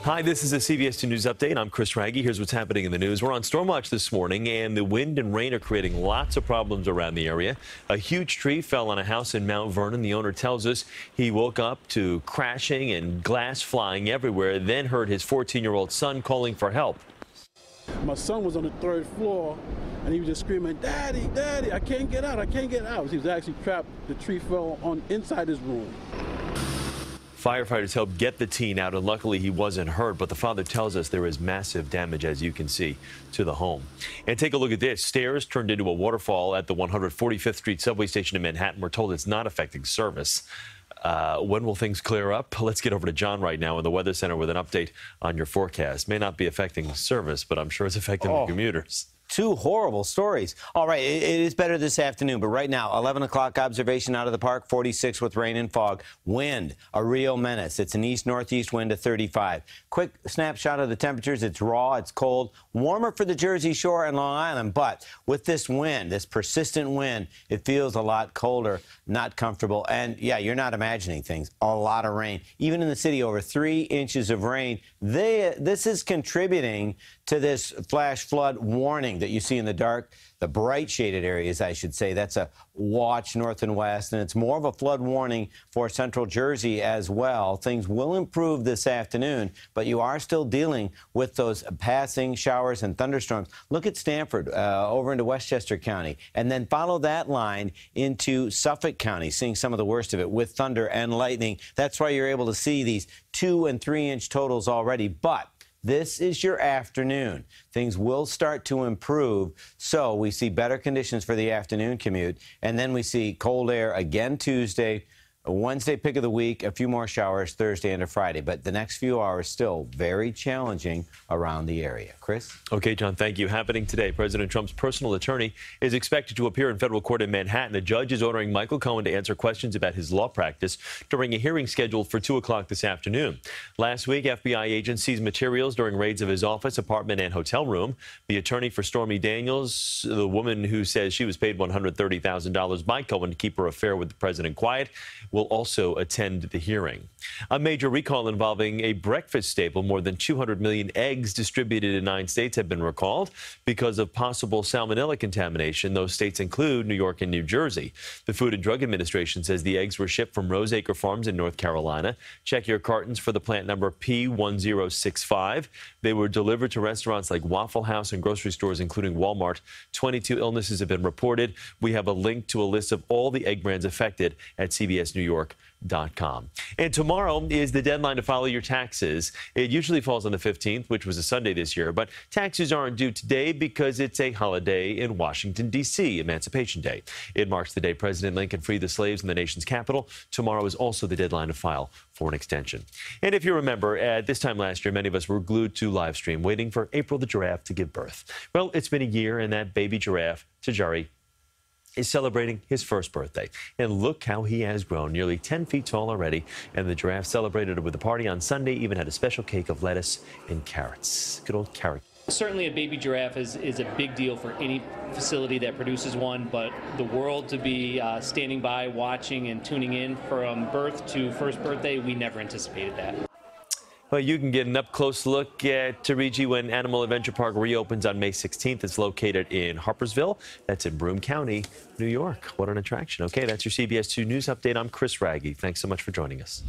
Hi, this is a CBS2 News Update. I'm Chris Wragge. Here's what's happening in the news. We're on storm watch this morning, and the wind and rain are creating lots of problems around the area. A huge tree fell on a house in Mount Vernon. The owner tells us he woke up to crashing and glass flying everywhere, then heard his 14-year-old son calling for help. My son was on the third floor, and he was just screaming, "Daddy, Daddy, I can't get out, I can't get out." He was actually trapped. The tree fell on inside his room. Firefighters helped get the teen out, and luckily he wasn't hurt, but the father tells us there is massive damage, as you can see, to the home. And take a look at this. Stairs turned into a waterfall at the 145th Street subway station in Manhattan. We're told it's not affecting service. When will things clear up? Let's get over to John right now in the Weather Center with an update on your forecast. May not be affecting service, but I'm sure it's affecting the commuters. Two horrible stories. All right, it is better this afternoon, but right now, 11 o'clock observation out of the park, 46 with rain and fog. Wind, a real menace. It's an east-northeast wind of 35. Quick snapshot of the temperatures. It's raw, it's cold, warmer for the Jersey Shore and Long Island, but with this wind, this persistent wind, it feels a lot colder, not comfortable, and yeah, you're not imagining things. A lot of rain. Even in the city, over 3 inches of rain. This is contributing to this flash flood warning that you see in the dark, the bright shaded areas, I should say. That's a watch north and west, and it's more of a flood warning for central Jersey as well. Things will improve this afternoon, but you are still dealing with those passing showers and thunderstorms. Look at Stamford over into Westchester County, and then follow that line into Suffolk County, seeing some of the worst of it with thunder and lightning. That's why you're able to see these 2- and 3-inch totals already, but this is your afternoon. Things will start to improve, so we see better conditions for the afternoon commute, and then we see cold air again Tuesday, a Wednesday pick of the week, a few more showers Thursday into Friday, but the next few hours still very challenging around the area. Chris? Okay, John, thank you. Happening today, President Trump's personal attorney is expected to appear in federal court in Manhattan. The judge is ordering Michael Cohen to answer questions about his law practice during a hearing scheduled for 2 o'clock this afternoon. Last week, FBI agents seized materials during raids of his office, apartment, and hotel room. The attorney for Stormy Daniels, the woman who says she was paid $130,000 by Cohen to keep her affair with the president quiet, will also attend the hearing. A major recall involving a breakfast staple. More than 200 million eggs distributed in 9 states have been recalled because of possible salmonella contamination. Those states include New York and New Jersey. The Food and Drug Administration says the eggs were shipped from Roseacre Farms in North Carolina. Check your cartons for the plant number P1065. They were delivered to restaurants like Waffle House and grocery stores, including Walmart. 22 illnesses have been reported. We have a link to a list of all the egg brands affected at CBSNewYork.com. And tomorrow is the deadline to file your taxes. It usually falls on the 15th, which was a Sunday this year, but taxes aren't due today because it's a holiday in Washington, D.C., Emancipation Day. It marks the day President Lincoln freed the slaves in the nation's capital. Tomorrow is also the deadline to file for an extension. And if you remember, at this time last year, many of us were glued to live stream, waiting for April the giraffe to give birth. Well, it's been a year, and that baby giraffe, Tajari, is celebrating his first birthday. And look how he has grown, nearly 10 feet tall already. And the giraffe celebrated it with a party on Sunday, even had a special cake of lettuce and carrots. Good old carrot. Certainly a baby giraffe is a big deal for any facility that produces one, but the world to be standing by, watching and tuning in from birth to first birthday, we never anticipated that. Well, you can get an up-close look at Tariji when Animal Adventure Park reopens on May 16th. It's located in Harpersville. That's in Broome County, New York. What an attraction. Okay, that's your CBS2 News Update. I'm Chris Wragge. Thanks so much for joining us.